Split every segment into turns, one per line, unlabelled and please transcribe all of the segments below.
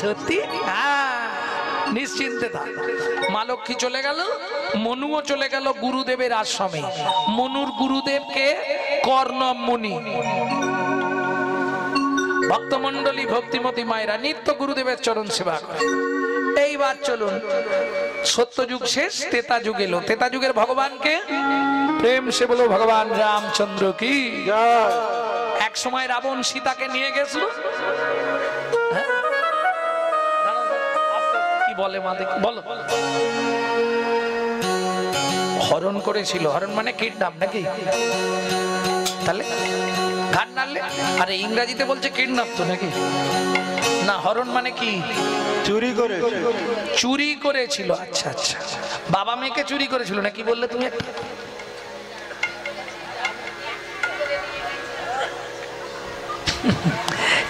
সত্যি? নিশ্চিন্তে থাক। মা লক্ষ্মী চলে গেল, মনুও চলে গেল গুরুদেবের আশ্রমে। মনুর গুরুদেবকে কর্ণব মুনি। ভক্তমন্ডলী ভক্তিমতী মায়েরা নিত্য গুরুদেবের চরণ সেবা করে। এইবার চলুন, সত্যযুগ শেষ, ত্রেতা যুগ এলো। ত্রেতা যুগের ভগবানকে প্রেম সে বলো ভগবান রামচন্দ্র কি জয়। এক সময় রাবণ সীতাকে নিয়ে গেছিল, কি বলে মা দেখি বলো, হরণ করেছিল। হরণ মানে কিডন্যাপ নাকি? তাহলে ঘাট নাড়লে, আরে ইংরেজিতে বলছে কিডন্যাপ তো নাকি? না, হরণ মানে কি? চুরি করে, চুরি করেছিল। আচ্ছা আচ্ছা, বাবা মেয়েকে চুরি করেছিল না কি বললে তুমি?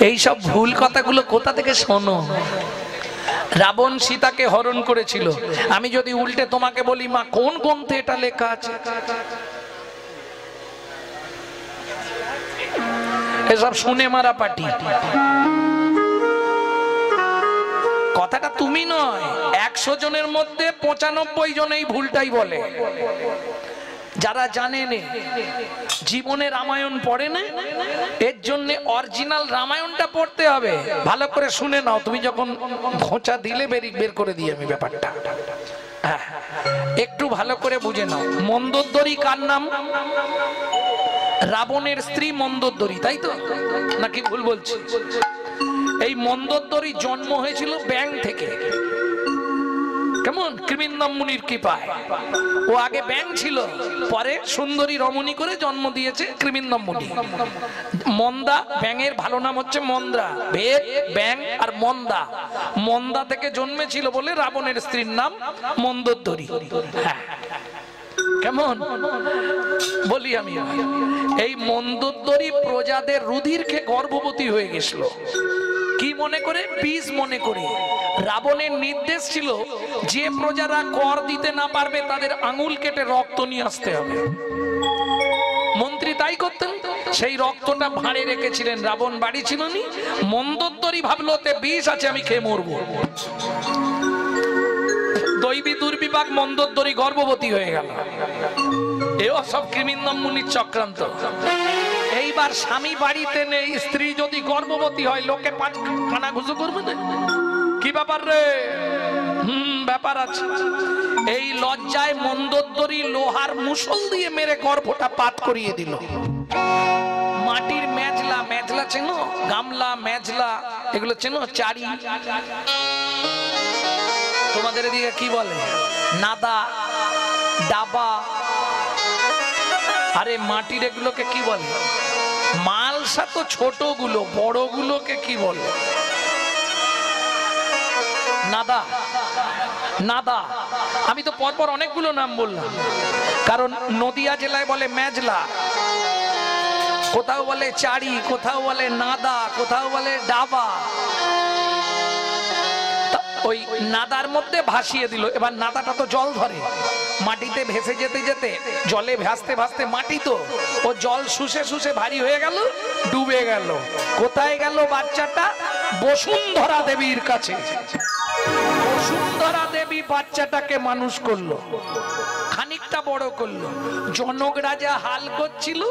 এই সব ভুল কথাগুলো কোথা থেকে শোনো? রাবণ সীতাকে হরণ করেছিল। আমি যদি উল্টে তোমাকে বলি মা কোন গ্রন্থে এটা লেখা আছে? এসব শুনে মারা পাটি। কথাটা তুমি নয়, 100 জনের মধ্যে 95 জন এই ভুলটাই বলে। যারা জানেন জীবনে রামায়ণ পড়ে না, এর জন্য অরিজিনাল রামায়ণটা পড়তে হবে। ভালো করে শুনে নাও, তুমি যখন খোঁচা দিলে বের করে দিই আমি ব্যাপারটা। একটু ভালো করে বুঝে নাও। মন্দোদরী কার নাম? রাবণের স্ত্রী মন্দোদরী, তাই তো নাকি ভুল বলছি? এই মন্দোদরী জন্ম হয়েছিল ব্যাং থেকে। কেমন? কৃমিন্দম মুনির কৃপায়। ও আগে ব্যাং ছিল, পরে সুন্দরী রমণী করে জন্ম দিয়েছে কৃমিন্দম মুনি। মন্দা, ব্যাঙের ভালো নাম হচ্ছে মন্দ্রা। ভেদ, ব্যাং আর মন্দা, মন্দা থেকে জন্মেছিল বলে রাবণের স্ত্রীর নাম মন্দোদরী। হ্যাঁ, কেমন বলি আমি? এই মন্দোদরী প্রজাদের রুধির খেয়ে গর্ভবতী হয়ে গেছিল। কি মনে করে? বীজ মনে করে। রাবণের নির্দেশ ছিল যে প্রজারা কর দিতে না পারবে তাদের আঙুল কেটে রক্ত নিয়ে আসতে হবে। মন্ত্রী তাই করতেন, সেই রক্তটা ভাঁড়ে রেখেছিলেন। রাবণ বাড়ি ছিল নি, মন্দোদরী ভাবলো তে বিষ আছে, আমি খেয়ে মরবো। দৈবী দুর্বিপাক, মন্দোদরী গর্ভবতী হয়ে গেল। এও সব কৃমিন্দম মুনির চক্রান্ত। এইবার স্বামী বাড়িতে নেই, স্ত্রী যদি গর্ভবতী হয় লোকে কানাঘুষো করবে না? কি ব্যাপার রে? ব্যাপার আছে। এই লজ্জায় মন্দোদরী লোহার মুষল দিয়ে মেরে গর্ভটা পাত করিয়ে দিল। মাটির মেজলা, মেজলা চেনো? গামলা, মেজলা এগুলো চেনো? চারি তোমাদের এদিকে কি বলে? নাদা, ডাবা। আরে মাটির এগুলোকে কি বলে? মালসা তো ছোটগুলো, বড়গুলোকে কি বলে? নাদা, নাদা। আমি তো পরপর অনেকগুলো নাম বললাম, কারণ নদিয়া জেলায় বলে মেজলা, কোথাও বলে চারি, কোথাও বলে নাদা, কোথাও বলে ডাবা। ওই নাদার মধ্যে ভাসিয়ে দিল। এবার নাদাটা তো জল ধরে, মাটিতে ভেসে যেতে যেতে, জলে ভাসতে ভাসতে, মাটি তো, ও জল শুষে শুষে ভারী হয়ে গেল, ডুবে গেল। কোথায় গেল বাচ্চাটা? বসুন্ধরা দেবীর কাছে। বসুন্ধরা দেবী বাচ্চাটাকে মানুষ করলো, খানিকটা বড় করলো। জনক রাজা হাল করছিল,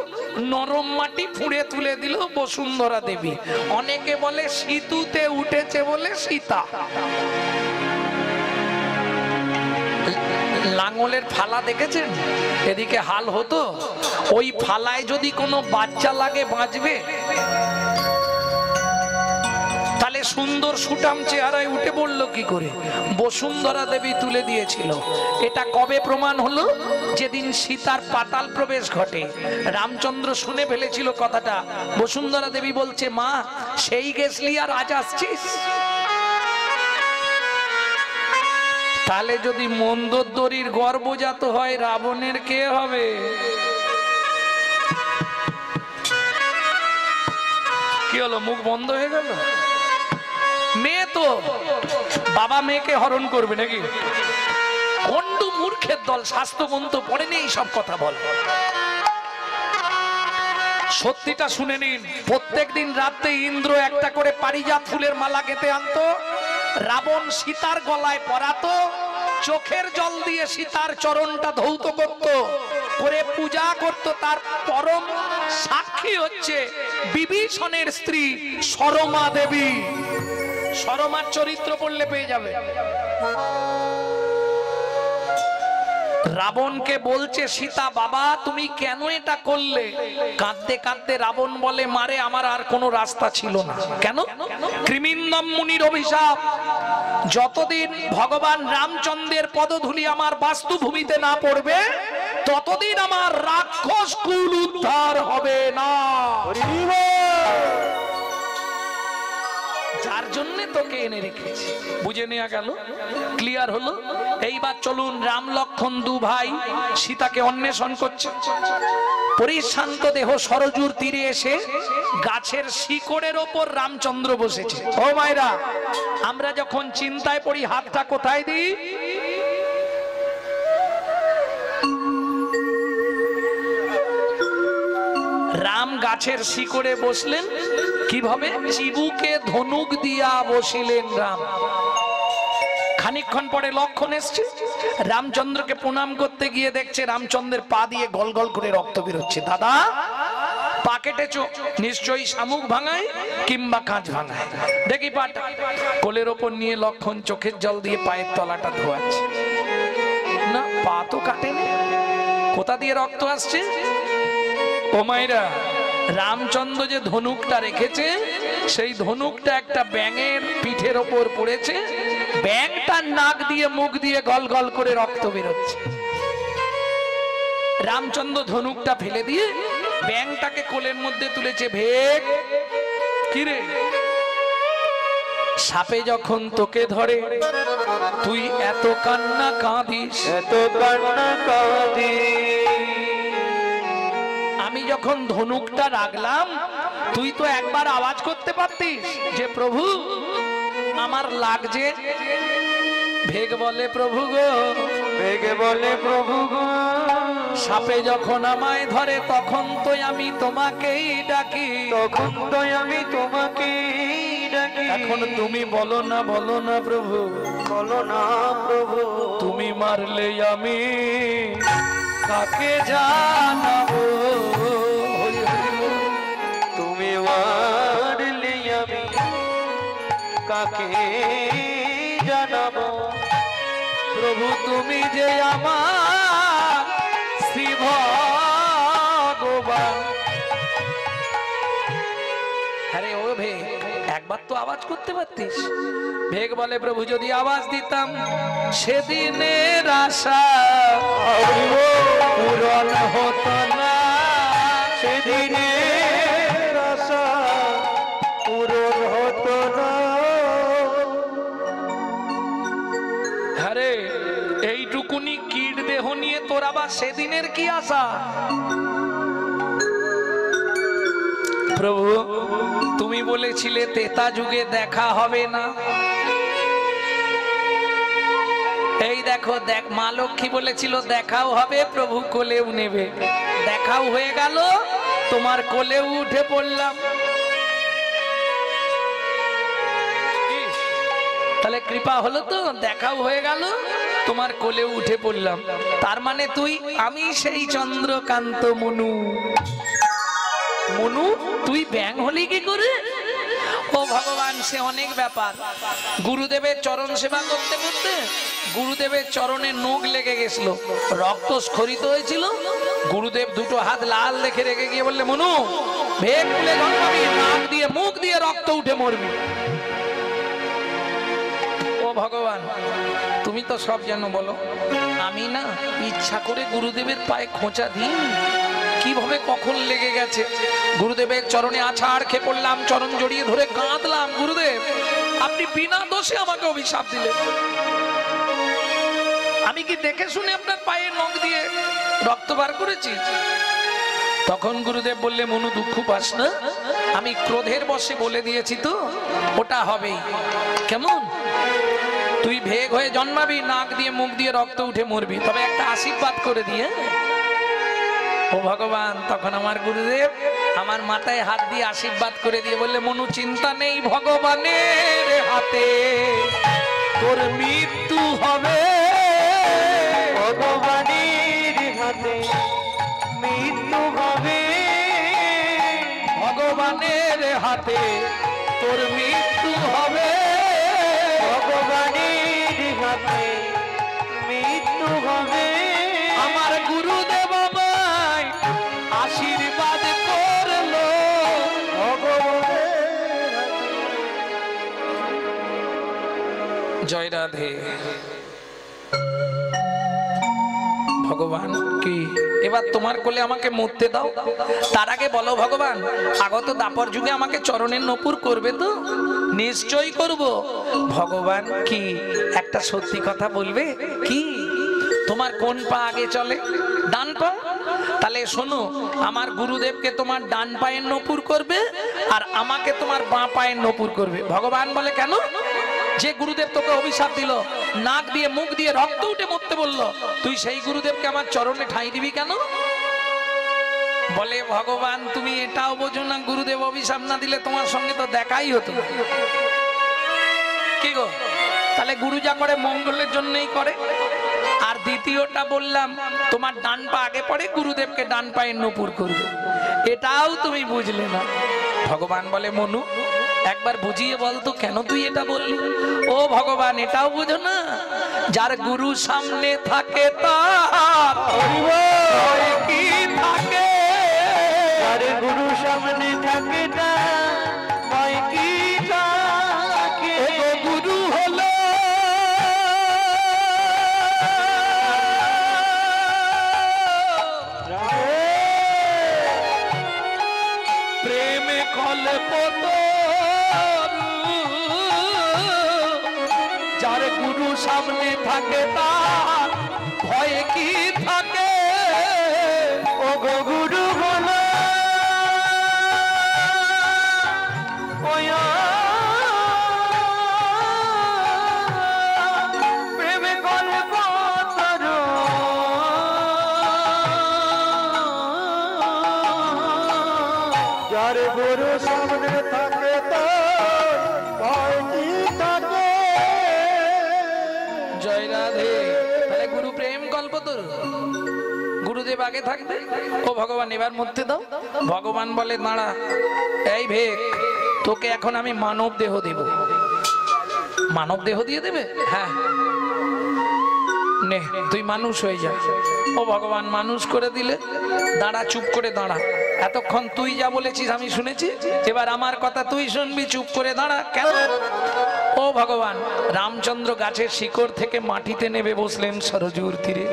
নরম মাটি ফুঁড়ে তুলে দিল বসুন্ধরা দেবী। অনেকে বলে সিতুতে উঠেছে বলে সীতা। লাঙলের ফালা দেখেছেন? এদিকে হাল হতো, ওই ফালায় যদি কোনো বাচ্চা লাগে বাঁচবে? তাহলে সুন্দর সুঠাম চেহারায় উঠে পড়লো কি করে? বসুন্ধরা দেবী তুলে দিয়েছিল। এটা কবে প্রমাণ হলো? যেদিন সীতার পাতাল প্রবেশ ঘটে। রামচন্দ্র শুনে ফেলেছিল কথাটা। বসুন্ধরা দেবী বলছে, মা সেই গেছলি আর আজ আসছিস? তাহলে যদি মন্দোদরীর গর্ভজাত হয়, রাবণের কে হবে? কি হলো, মুখ বন্ধ হয়ে গেল? মেয়ে তো, বাবা মেয়েকে হরণ করবে নাকি? কন্ডু মূর্খের দল, স্বাস্থ্যগ্রন্থ পড়েনি এই সব কথা বল। সত্যিটা শুনে নিন। প্রত্যেক দিন রাতে ইন্দ্র একটা করে পারিজাত ফুলের মালা গেঁথে আনতো, রাবণ সীতার গলায় পরাতো, চোখের জল দিয়ে সীতার চরণটা ধৌত করত, করে পূজা করত। তার পরম সাক্ষী হচ্ছে বিভীষণের স্ত্রী সরমা দেবী। সরমার চরিত্র পড়লে পেয়ে যাবে। রাবণকে বলছে সীতা, বাবা তুমি কেন এটা করলে? কাঁদতে কাঁদতে রাবণ বলে, মারে আমার আর কোনো রাস্তা ছিল না। কেন? কৃমিন্দম মুনির অভিশাপ। যতদিন ভগবান রামচন্দ্রের পদধূলি আমার বাস্তুভূমিতে না পড়বে, ততদিন আমার রাক্ষস কুল উদ্ধার হবে না। যার জন্য তোকে এনে রেখেছি। বুঝে নেওয়া গেল? ক্লিয়ার হলো? এইবার চলুন, রাম লক্ষণ দু ভাই সীতাকে অন্বেষণ করছে। পরিশান্ত দেহ সরজুর তীরে এসে গাছের শিকড়ের ওপর রামচন্দ্র বসেছে। ও মায়েরা, আমরা যখন চিন্তায় পড়ি হাতটা কোথায় দিই? রাম গাছের শিকড়ে বসলেন কিভাবে? চিবুকে ধনুক দিয়া বসিলেন রাম। খানিকক্ষণ পরে লক্ষণ এসছে, রামচন্দ্রকে প্রণাম করতে গিয়ে দেখছে রামচন্দ্রের পা দিয়ে গল গল করে রক্ত বেরোচ্ছে। দাদা পা কেটেছো? নিশ্চয়ই শামুক ভাঙায় কিংবা কাঁচ ভাঙায়। দেখি পাটা। কোলের ওপর নিয়ে লক্ষণ চোখের জল দিয়ে পায়ের তলাটা ধোয়াচ্ছে। না, পা তো কাটেনি। কোথা দিয়ে রক্ত আসছে? ও মায়েরা, রামচন্দ্র যে ধনুকটা রেখেছে, সেই ধনুকটা একটা ব্যাঙের পিঠের ওপর পড়েছে। ব্যাঙটার নাক দিয়ে মুখ দিয়ে গল গল করে রক্ত বেরোচ্ছে। রামচন্দ্র ধনুকটা ফেলে দিয়ে ব্যাঙটাকে কোলের মধ্যে তুলেছে। ভেগ কিরে, সাপে যখন তোকে ধরে তুই এত কান্না কাঁদিস, এত কান্না কাঁদিস। আমি যখন ধনুকটা রাখলাম, তুই তো একবার আওয়াজ করতে পারতিস যে প্রভু আমার লাগছে। ভেগ বলে প্রভু গো, ভেগে বলে প্রভু গো, সাপে যখন আমায় ধরে তখন তো আমি তোমাকেই ডাকি, তখন তো আমি তোমাকেই ডাকি। এখন তুমি বলো না, বলো না প্রভু, বলো না প্রভু, তুমি মারলে আমি কাকে জানাবো? তুমি মারলে আমি কাকে জানাবো? প্রভু তুমি যে আমার শ্রী ভগবান। আরে ও ভেগ, একবার তো আওয়াজ করতে পারতিস। ভেগ বলে প্রভু যদি আওয়াজ দিতাম সেদিনের আশা পূরণ হতো না, সেদিনের আশা পূরণ হতো না। আরে এইটুকুনি কীট দেহ নিয়ে তোর আবার সেদিনের কি আশা? প্রভু তুমি বলেছিলে তেতা যুগে দেখা হবে না। এই দেখো, দেখ মা লক্ষ্মী বলেছিল দেখাও হবে, প্রভু কোলেও নেবে। দেখাও হয়ে গেল, তোমার কোলেও উঠে পড়লাম। তাহলে কৃপা হলো তো, দেখাও হয়ে গেল, তোমার কোলেও উঠে পড়লাম। তার মানে তুই, আমি সেই চন্দ্রকান্ত মনু। মনু তুই ব্যাং হলি কি করে? ও ভগবান, সে অনেক ব্যাপার। গুরুদেবের চরণ সেবা করতে করতে গুরুদেবের চরণে নখ লেগে গেছিল, রক্ত স্খলিত হয়েছিল। গুরুদেব দুটো হাত লাল দেখে রেখে গিয়ে বললে, মনু ভেগ খুলে জন্মাবি, নাক দিয়ে মুখ দিয়ে রক্ত উঠে মরবি। ও ভগবান, তুমি তো সব জানো, বলো। আমি না ইচ্ছা করে গুরুদেবের পায়ে খোঁচা দিই, কিভাবে কখন লেগে গেছে। গুরুদেবের চরণে আছাড় খেয়ে পড়লাম, চরণ জড়িয়ে ধরে কাঁদলাম, গুরুদেব আপনি বিনা দোষে আমাকে অভিশাপ দিলেন। আমি কি দেখে শুনে আপনার পায়ে নখ দিয়ে রক্ত বার করেছি? তখন গুরুদেব বললে, মনু দুঃখ পাস না, আমি ক্রোধের বশে বলে দিয়েছি তো, ওটা হবেই। কেমন? তুই ভেগ হয়ে জন্মাবি, নাক দিয়ে মুখ দিয়ে রক্ত উঠে মরবি, তবে একটা আশীর্বাদ করে দিয়ে। ও ভগবান, তখন আমার গুরুদেব আমার মাথায় হাত দিয়ে আশীর্বাদ করে দিয়ে বললে, মনু চিন্তা নেই, ভগবানের হাতে তোর মৃত্যু হবে,
ভগবানের হাতে মৃত্যু হবে,
ভগবানের হাতে তোর মৃত্যু হবে,
ভগবানের হাতে মৃত্যু হবে।
আমার গুরুদেব আমায় আশীর্বাদ করলো,
ভগবানের হাতে।
জয় রাধে। ভগবান কি এবার তোমার কোলে আমাকে মরতে দাও, তার আগে বলো ভগবান আগত দাপর যুগে আমাকে চরণের নপুর করবে তো? নিশ্চয়ই করব। ভগবান কি একটা সত্যি কথা বলবে? কি? তোমার কোন পা আগে চলে? ডান পা? তাহলে শোনো, আমার গুরুদেবকে তোমার ডান পায়ের নপুর করবে আর আমাকে তোমার বাঁ পায়ের নপুর করবে। ভগবান বলে কেন? যে গুরুদেব তোকে অভিশাপ দিল, নাক দিয়ে মুখ দিয়ে রক্ত উঠে মরতে বললো, তুই সেই গুরুদেবকে আমার চরণে ঠাঁই দিবি কেন? বলে ভগবান তুমি এটাও বোঝো না, গুরুদেব অভিশাপ না দিলে তোমার সঙ্গে তো দেখাই হতো। কি গো, তাহলে গুরু যা করে মঙ্গলের জন্যই করে। আর দ্বিতীয়টা বললাম তোমার ডান পা আগে পড়ে, গুরুদেবকে ডান পায়ের নপুর করবে, এটাও তুমি বুঝলে না। ভগবান বলে মনু একবার বুঝিয়ে বলতো কেন তুই এটা বললি? ও ভগবান এটাও বুঝো না, যার গুরু সামনে থাকে তার ভয় কি থাকে,
যার গুরু সামনে থাকে না ভয় কি থাকে।
গুরু হলো প্রেমে কল্পতরু, যার গুরু সামনে থাকে তার ভয় কি থাকে।
ও গো গুরু হলো প্রেমে কল্পতরু, যার গুরু সামনে থাকে তার ভয় কি থাকে।
জয় রাধে। তাহলে গুরু প্রেম কল্পতরু, গুরুদেব আগে থাকবে। ও ভগবান এবার মরতে দাও। ভগবান বলে দাঁড়া, এই ভেক তোকে এখন আমি মানব দেহ দেব। মানব দেহ দিয়ে দেবে? হ্যাঁ নে তুই মানুষ হয়ে যা। ও ভগবান মানুষ করে দিলে। দাঁড়া, চুপ করে দাঁড়া। এতক্ষণ তুই যা বলেছিস আমি শুনেছি, এবার আমার কথা তুই শুনবি, চুপ করে দাঁড়া। কেন? ও ভগবান রামচন্দ্র গাছের শিকড় থেকে মাটিতে নেমে বসলেন সরজুর তীরে।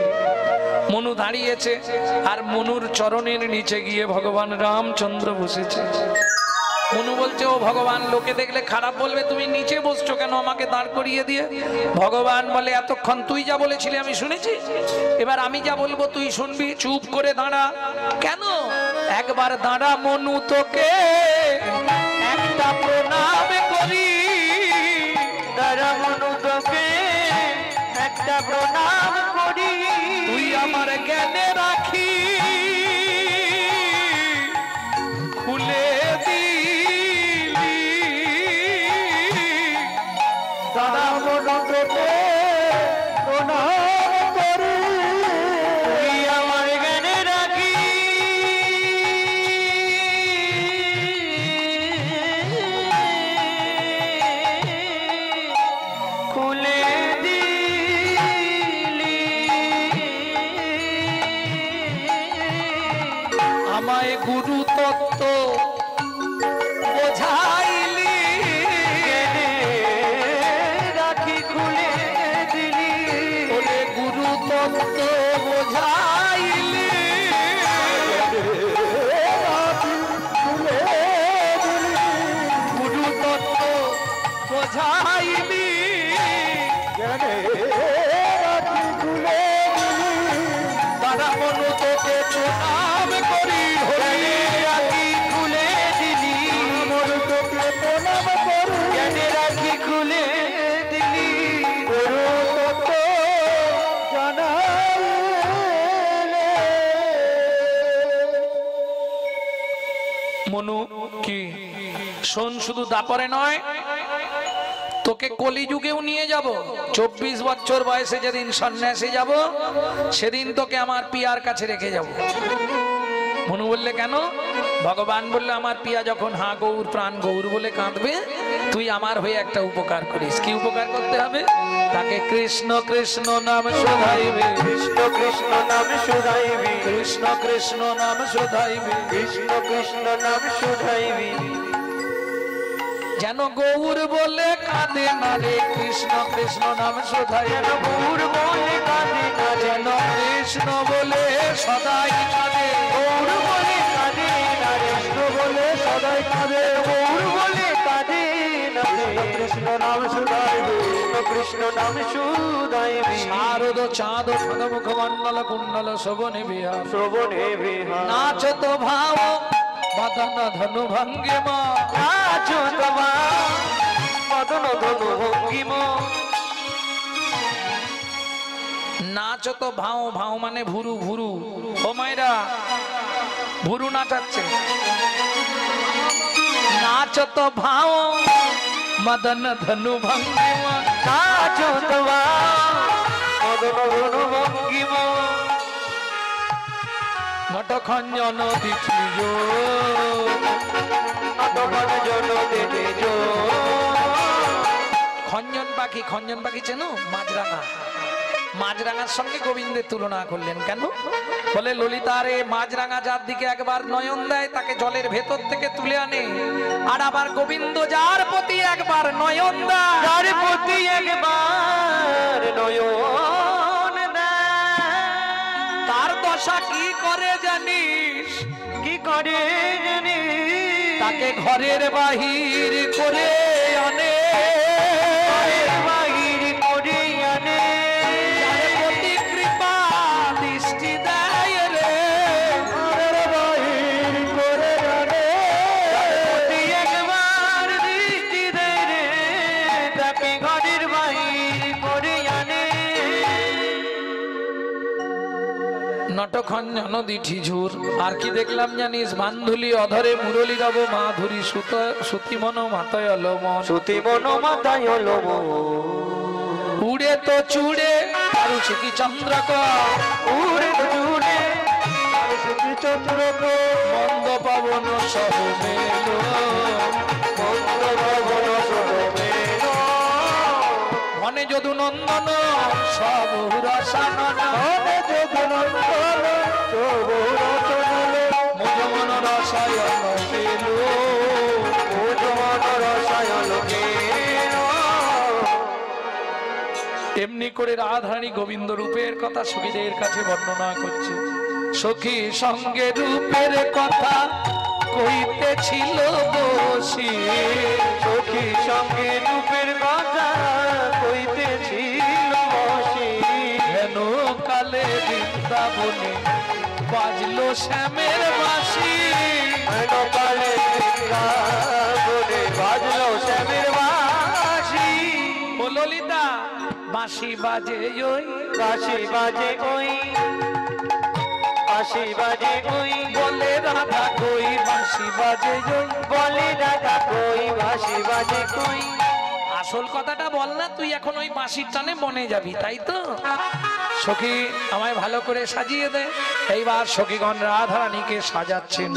মনু দাঁড়িয়েছে আর মনুর চরণের নিচে গিয়ে ভগবান রামচন্দ্র বসেছে। মনু বলছে ও ভগবান লোকে দেখলে খারাপ বলবে, তুমি নিচে বসছো কেন আমাকে দাঁড় করিয়ে দিয়ে? ভগবান বলে এতক্ষণ তুই যা বলেছিলি আমি শুনেছি, এবার আমি যা বলবো তুই শুনবি, চুপ করে দাঁড়া। কেন? একবার দাঁড়া মনু, তোকে একটা প্রণাম করি।
দাঁড়া মনু, তোকে একটা প্রণাম করি।
তুই আমার জ্ঞানে রাখি খুলে দিলি,
দাঁড়া মনু, তোকে প্রণাম করি। তুই আমার জ্ঞানে রাখি খুলে দিলি।
আমায় গুরু তত্ত্ব বোঝাইলি,
জ্ঞানে রাখি খুলে দিলি।
ওরে গুরু তত্ত্ব বোঝাইলি, গুরু তত্ত্ব বোঝাইলি। দাদা মনু তোকে প্রণাম করি, হরি
খুলে দিলি। মনু, তোকে
মনু কি শোন, শুধু দাপরে নয়, তোকে কলিযুগেও নিয়ে যাব। 24 বছর বয়সে যেদিন সন্ন্যাসে যাব, সেদিন তোকে আমার পিয়ার কাছে রেখে যাব। মনু বললে কেন? ভগবান বললে আমার পিয়া যখন হা গৌর প্রাণ গৌর বলে কাঁদবে, তুই আমার হয়ে একটা উপকার করিস। কি উপকার করতে হবে? তাকে কৃষ্ণ কৃষ্ণ নাম শোধাইবে,
কৃষ্ণ কৃষ্ণ নাম শুধাইবি,
কৃষ্ণ কৃষ্ণ নাম শোধাইবে,
কৃষ্ণ কৃষ্ণ নাম শুধাইবি।
যেন গৌর বলে কাঁদে না রে, কৃষ্ণ কৃষ্ণ নাম শোধাইবে।
গৌর বলে কাঁদে না রে,
যেন কৃষ্ণ বলে সদাই কাঁদে,
গৌর বলে কাঁদে না রে, কৃষ্ণ বলে সদাই কাঁদে, গৌর বলে কাঁদে না রে। কৃষ্ণ নাম শুধাইবি, কৃষ্ণ কৃষ্ণ নাম শুধাইবি।
শারদ চাঁদ সদ মুখমণ্ডল কুণ্ডল শোভনে বিহার,
শ্রবণে বিহার,
নাচত ভাব মদন ধনু ভঙ্গিম,
নাচো তোমা মদন ধনু ভঙ্গিম।
নাচত ভাও, ভাও মানে ভুরু, ভুরু। ও মায়েরা, ভুরু নাচাচ্ছে। নাচত ভাও মদন ধনু ভঙ্গিম,
নাচো তোমা মদন ধনু ভঙ্গিম।
নটখঞ্জন দিছিল,
নটখঞ্জন দিছিল।
খঞ্জন পাখি, খঞ্জন পাখি চেনো? মাছরাঙা। মাছরাঙার সঙ্গে গোবিন্দের তুলনা করলেন কেন? বলে ললিতারে মাছরাঙা যার দিকে একবার নয়ন দেয়, তাকে জলের ভেতর থেকে তুলে আনে। আর আবার গোবিন্দ যার প্রতি একবার নয়ন দেয়,
তার প্রতি একবার নয়ন দেয়।
তার দশা কি করে জানিস?
কি করে জানি?
তাকে ঘরের বাহির করে আনে,
বাহির করে আনে।
যার প্রতি কৃপা দৃষ্টি দেয় রে,
ঘরের বাহির করে আনে। তার প্রতি একবার দৃষ্টি দেয় রে, তাকে ঘরের বাহির করে আনে।
নটখঞ্জন দিঠি ঝুর। আর কি দেখলাম জানিস? বান্ধুলি অধরে মুরলী রব মাধুরী সুত সুতি মন মাতায় অলমন,
সুতি মন মাথায় হলো
উড়ে তো চুড়ে আরু শিখি চন্দ্রকর,
উড়ে জুড়ে সুতি চন্দ্রক
মন্দ পবন সহ মেলো,
মন্দ ভবন সরবেল।
মনে যদু নন্দন সব রসানন,
মনে যোগনন্দন সবুর চনল,
মন রসায়ন পেলো।
মন রসায়ন গেল।
এমনি করে রাধারানী গোবিন্দ রূপের কথা সখীদের কাছে বর্ণনা করছে। সখী সঙ্গে রূপের কথা কইতেছিল বসি,
সখী সঙ্গে রূপের কথা কইতেছিল বসি।
হেন কালে বৃন্দাবনে বাজলো শ্যামের বাঁশি,
হেন কালে বৃন্দাবনে বাজলো শ্যামের বাঁশি।
ও ললিতা বাঁশি বাজে ওই,
বাঁশি বাজে ওই, বাঁশি বাজে ওই,
বলে রাধা কই বাঁশি বাজে ওই,
বলে দাদা কই বাঁশি বাজে কই।
আসল কথাটা বল না, তুই এখন ওই বাঁশির টানে বনে যাবি, তাই তো? সখী আমায় ভালো করে সাজিয়ে দে। এইবার সখীগণ রাধারানীকে সাজাচ্ছেন।